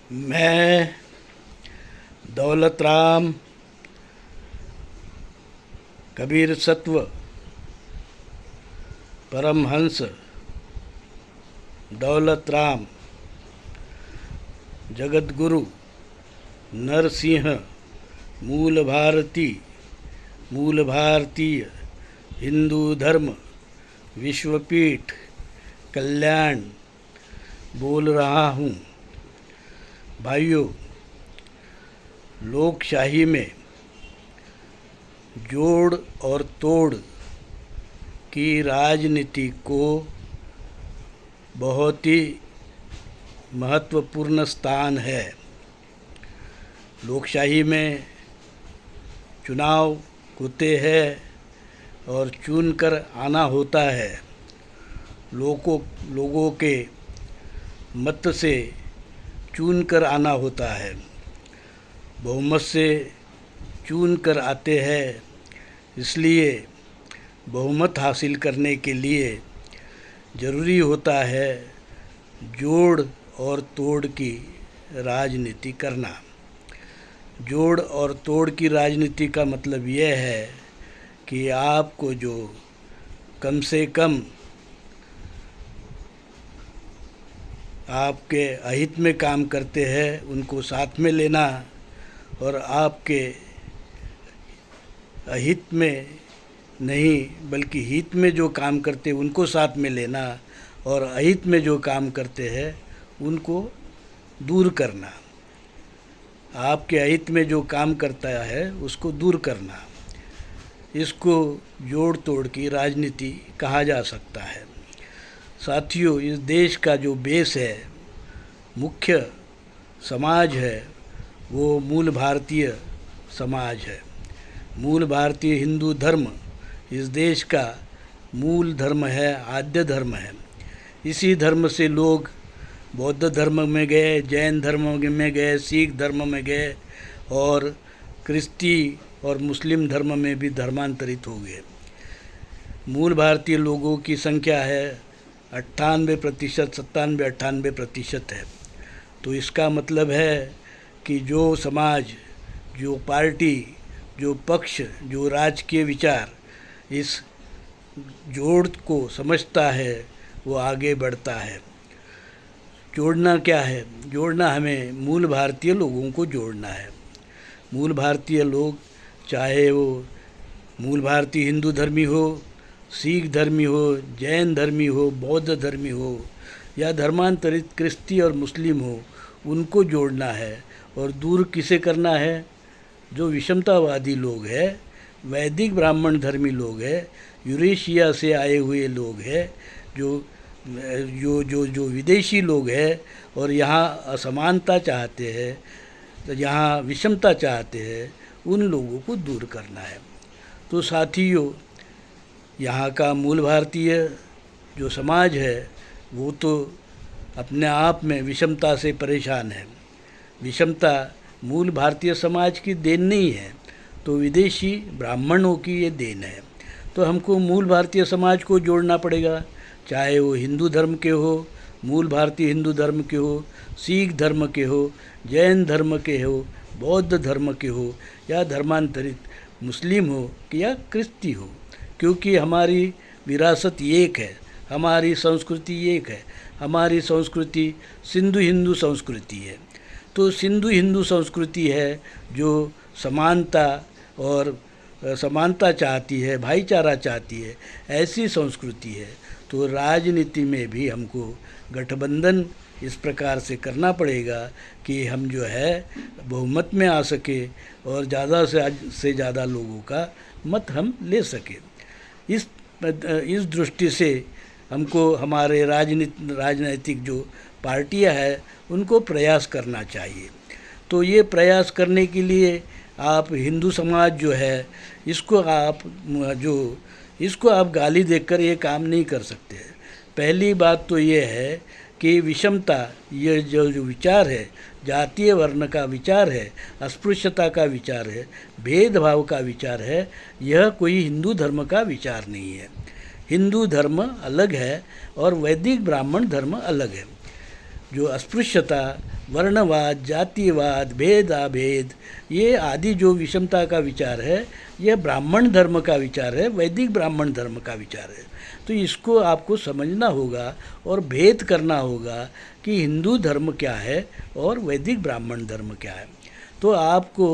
मैं दौलत राम कबीर सत्व परमहंस दौलत राम जगतगुरु नरसिंह मूल भारतीय हिंदू धर्म विश्वपीठ कल्याण बोल रहा हूँ। भाइयों, लोकशाही में जोड़ और तोड़ की राजनीति को बहुत ही महत्वपूर्ण स्थान है। लोकशाही में चुनाव होते हैं और चुनकर आना होता है। लोगों के मत से चुनकर आना होता है, बहुमत से चुनकर आते हैं। इसलिए बहुमत हासिल करने के लिए ज़रूरी होता है जोड़ और तोड़ की राजनीति करना। जोड़ और तोड़ की राजनीति का मतलब यह है कि आपको जो कम से कम आपके अहित में काम करते हैं उनको साथ में लेना, और आपके अहित में नहीं बल्कि हित में जो काम करते हैं उनको साथ में लेना, और अहित में जो काम करते हैं उनको दूर करना। आपके अहित में जो काम करता है उसको दूर करना, इसको जोड़ तोड़ की राजनीति कहा जा सकता है। साथियों, इस देश का जो बेस है, मुख्य समाज है, वो मूल भारतीय समाज है। मूल भारतीय हिंदू धर्म इस देश का मूल धर्म है, आद्य धर्म है। इसी धर्म से लोग बौद्ध धर्म में गए, जैन धर्म में गए, सिख धर्म में गए और क्रिश्ती और मुस्लिम धर्म में भी धर्मांतरित हो गए। मूल भारतीय लोगों की संख्या है 98%, 97-98% है। तो इसका मतलब है कि जो समाज, जो पार्टी, जो पक्ष, जो राजकीय विचार इस जोड़ को समझता है वो आगे बढ़ता है। जोड़ना क्या है? जोड़ना हमें मूल भारतीय लोगों को जोड़ना है। मूल भारतीय लोग, चाहे वो मूल भारतीय हिंदू धर्मी हो, सिख धर्मी हो, जैन धर्मी हो, बौद्ध धर्मी हो या धर्मांतरित क्रिश्ती और मुस्लिम हो, उनको जोड़ना है। और दूर किसे करना है? जो विषमतावादी लोग हैं, वैदिक ब्राह्मण धर्मी लोग हैं, यूरेशिया से आए हुए लोग हैं, जो विदेशी लोग हैं और यहाँ असमानता चाहते हैं, तो यहाँ विषमता चाहते हैं, उन लोगों को दूर करना है। तो साथियों, यहाँ का मूल भारतीय जो समाज है वो तो अपने आप में विषमता से परेशान है। विषमता मूल भारतीय समाज की देन नहीं है, तो विदेशी ब्राह्मणों की ये देन है। तो हमको मूल भारतीय समाज को जोड़ना पड़ेगा, चाहे वो हिंदू धर्म के हो, मूल भारतीय हिंदू धर्म के हो, सिख धर्म के हो, जैन धर्म के हो, बौद्ध धर्म के हो या धर्मांतरित मुस्लिम हो या क्रिश्ती हो। क्योंकि हमारी विरासत एक है, हमारी संस्कृति एक है। हमारी संस्कृति सिंधु हिंदू संस्कृति है। तो सिंधु हिंदू संस्कृति है जो समानता चाहती है, भाईचारा चाहती है, ऐसी संस्कृति है। तो राजनीति में भी हमको गठबंधन इस प्रकार से करना पड़ेगा कि हम जो है बहुमत में आ सके और ज़्यादा से ज़्यादा लोगों का मत हम ले सके। इस दृष्टि से हमको हमारे राजनीतिक जो पार्टियां हैं उनको प्रयास करना चाहिए। तो ये प्रयास करने के लिए आप हिंदू समाज जो है इसको आप गाली देकर ये काम नहीं कर सकते। पहली बात तो ये है कि विषमता, ये जो विचार है, जातीय वर्ण का विचार है, अस्पृश्यता का विचार है, भेदभाव का विचार है, यह कोई हिंदू धर्म का विचार नहीं है। हिंदू धर्म अलग है और वैदिक ब्राह्मण धर्म अलग है। जो अस्पृश्यता, वर्णवाद, जातिवाद, भेदाभेद, ये आदि जो विषमता का विचार है, यह ब्राह्मण धर्म का विचार है, वैदिक ब्राह्मण धर्म का विचार है। तो इसको आपको समझना होगा और भेद करना होगा कि हिंदू धर्म क्या है और वैदिक ब्राह्मण धर्म क्या है। तो आपको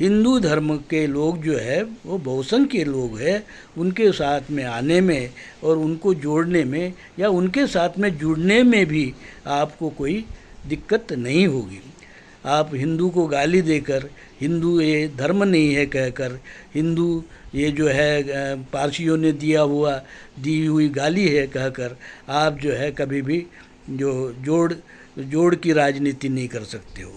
हिंदू धर्म के लोग जो है वो बहुसंख्य लोग हैं, उनके साथ में आने में और उनको जोड़ने में या उनके साथ में जुड़ने में भी आपको कोई दिक्कत नहीं होगी। आप हिंदू को गाली देकर, हिंदू ये धर्म नहीं है कहकर, हिंदू ये जो है पारसियों ने दी हुई गाली है कहकर, आप जो है कभी भी जोड़ की राजनीति नहीं कर सकते हो।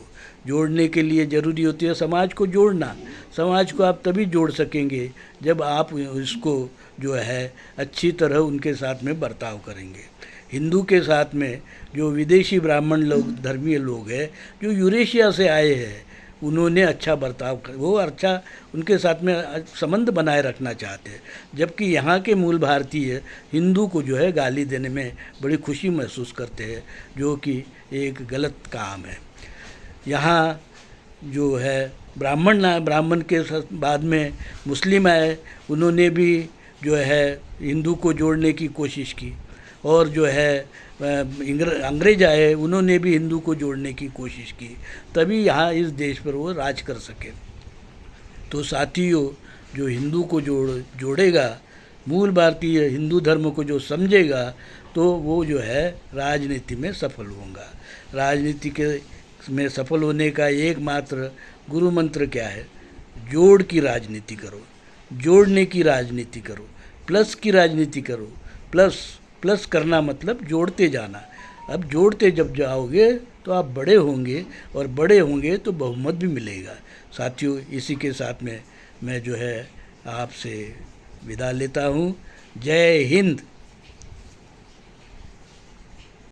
जोड़ने के लिए ज़रूरी होती है समाज को जोड़ना। समाज को आप तभी जोड़ सकेंगे जब आप इसको जो है अच्छी तरह उनके साथ में बर्ताव करेंगे। हिंदू के साथ में जो विदेशी ब्राह्मण लोग, धर्मीय लोग हैं, जो यूरेशिया से आए हैं, उन्होंने अच्छा बर्ताव वो अच्छा उनके साथ में संबंध बनाए रखना चाहते हैं, जबकि यहाँ के मूल भारतीय हिंदू को जो है गाली देने में बड़ी खुशी महसूस करते हैं, जो कि एक गलत काम है। यहाँ जो है ब्राह्मण के बाद में मुस्लिम आए, उन्होंने भी जो है हिंदू को जोड़ने की कोशिश की, और जो है अंग्रेज आए, उन्होंने भी हिंदू को जोड़ने की कोशिश की, तभी यहाँ इस देश पर वो राज कर सके। तो साथियों, जो हिंदू को जोड़ेगा, मूल भारतीय हिंदू धर्म को जो समझेगा, तो वो जो है राजनीति में सफल होगा। राजनीति में सफल होने का एकमात्र गुरु मंत्र क्या है? जोड़ की राजनीति करो, जोड़ने की राजनीति करो, प्लस की राजनीति करो। प्लस करना मतलब जोड़ते जाना। अब जोड़ते जब जाओगे तो आप बड़े होंगे, और बड़े होंगे तो बहुमत भी मिलेगा। साथियों, इसी के साथ में मैं जो है आपसे विदा लेता हूँ। जय हिंद।